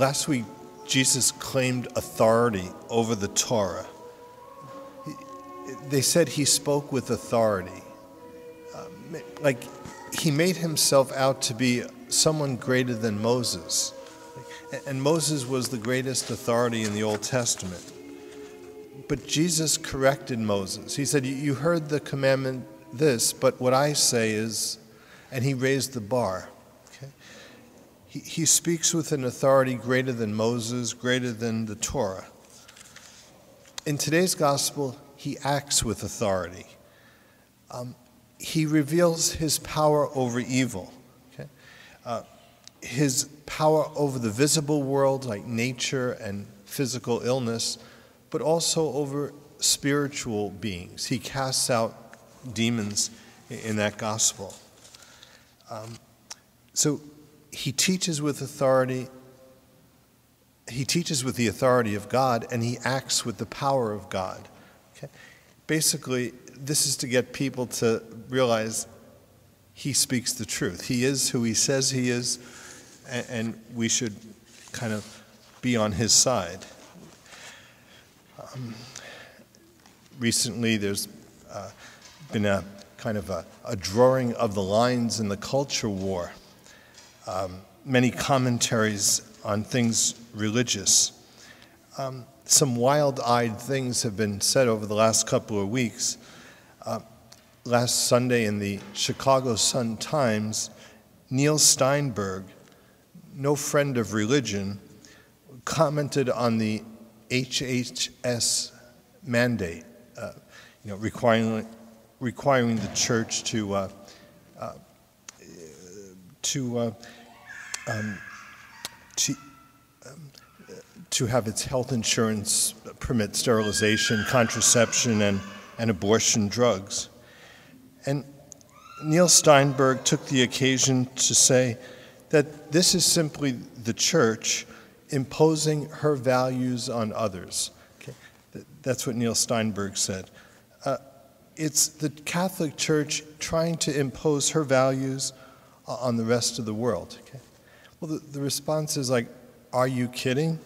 Last week, Jesus claimed authority over the Torah. They said he spoke with authority. Like he made himself out to be someone greater than Moses. And Moses was the greatest authority in the Old Testament. But Jesus corrected Moses. He said, you heard the commandment this, but what I say is, and he raised the bar. Okay? He speaks with an authority greater than Moses, greater than the Torah. In today's gospel, he acts with authority. He reveals his power over evil. Okay? His power over the visible world, like nature and physical illness, but also over spiritual beings. He casts out demons in that gospel. So he teaches with authority. He teaches with the authority of God, and he acts with the power of God. Okay? Basically, this is to get people to realize he speaks the truth. He is who he says he is, and we should kind of be on his side. Recently, there's been a kind of a drawing of the lines in the culture war. Many commentaries on things religious. Some wild-eyed things have been said over the last couple of weeks. Last Sunday in the Chicago Sun-Times, Neil Steinberg, no friend of religion, commented on the HHS mandate, requiring the church to have its health insurance permit sterilization, contraception, and abortion drugs. And Neil Steinberg took the occasion to say that this is simply the church imposing her values on others. Okay? That's what Neil Steinberg said. It's the Catholic Church trying to impose her values on the rest of the world. Okay? Well, the response is like, are you kidding?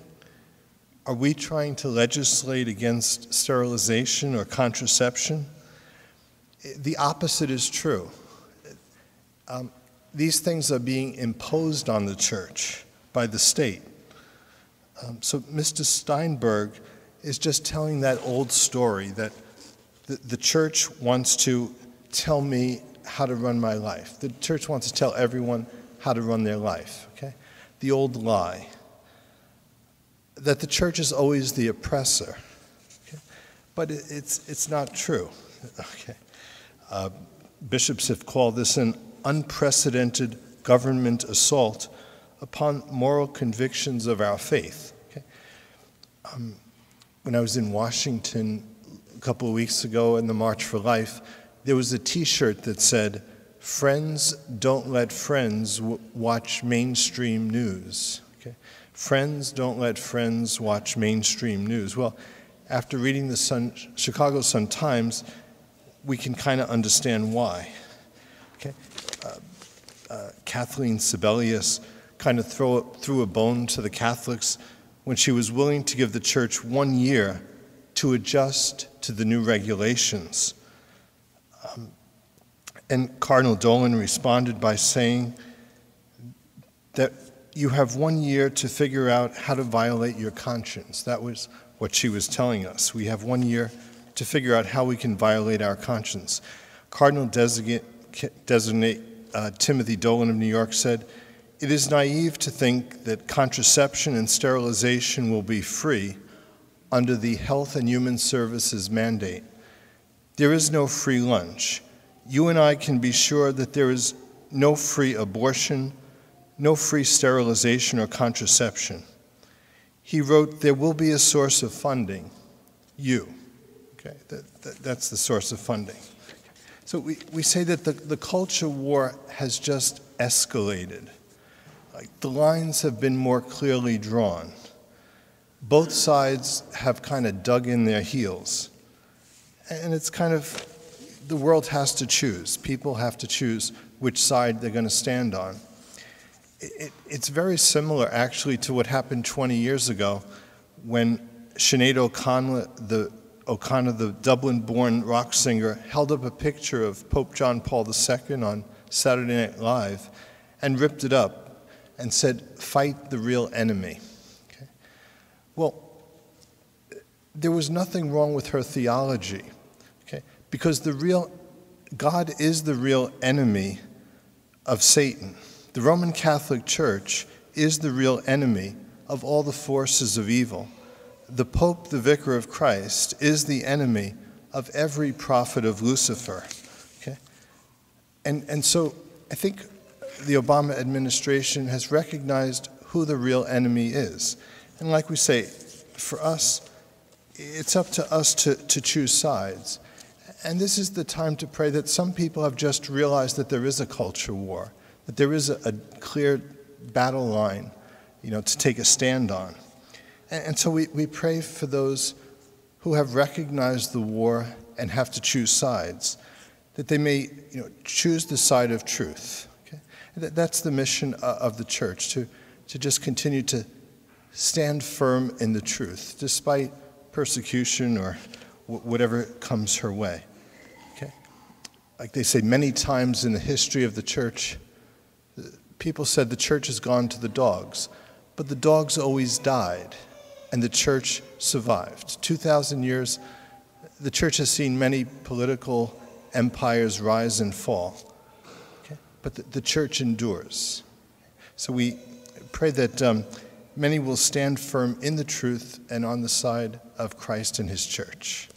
Are we trying to legislate against sterilization or contraception? The opposite is true. These things are being imposed on the church by the state. So Mr. Steinberg is just telling that old story that the church wants to tell me how to run my life. The church wants to tell everyone how to run their life, okay? The old lie that the church is always the oppressor, okay? But it's not true, okay? Bishops have called this an unprecedented government assault upon moral convictions of our faith. Okay? When I was in Washington a couple of weeks ago in the March for Life, there was a T-shirt that said, "Friends don't let friends watch mainstream news." Okay? Friends don't let friends watch mainstream news. Well, after reading the Chicago Sun-Times, we can kind of understand why. Okay? Kathleen Sebelius kind of threw a bone to the Catholics when she was willing to give the church 1 year to adjust to the new regulations. And Cardinal Dolan responded by saying that you have 1 year to figure out how to violate your conscience. That was what she was telling us. We have 1 year to figure out how we can violate our conscience. Cardinal Designate Timothy Dolan of New York said, "It is naive to think that contraception and sterilization will be free under the Health and Human Services mandate. There is no free lunch. You and I can be sure that there is no free abortion, no free sterilization or contraception." He wrote, "There will be a source of funding, you." Okay, that's the source of funding. So we say that the culture war has just escalated. Like the lines have been more clearly drawn. Both sides have kind of dug in their heels. And it's kind of, the world has to choose. People have to choose which side they're going to stand on. It's very similar, actually, to what happened 20 years ago when Sinead O'Connor, the Dublin-born rock singer, held up a picture of Pope John Paul II on Saturday Night Live and ripped it up and said, "Fight the real enemy." Okay? Well, there was nothing wrong with her theology, okay? Because God is the real enemy of Satan. The Roman Catholic Church is the real enemy of all the forces of evil. The Pope, the Vicar of Christ, is the enemy of every prophet of Lucifer. Okay? And so I think the Obama administration has recognized who the real enemy is. And like we say, for us, it's up to us to choose sides. And this is the time to pray that some people have just realized that there is a culture war, that there is a clear battle line, to take a stand on. And so we pray for those who have recognized the war and have to choose sides, that they may choose the side of truth. Okay? That's the mission of the church, to just continue to stand firm in the truth, despite persecution or whatever comes her way. Okay? Like they say, many times in the history of the church, people said the church has gone to the dogs, but the dogs always died, and the church survived. 2,000 years, the church has seen many political empires rise and fall, okay? But the church endures. So we pray that many will stand firm in the truth and on the side of Christ and his church.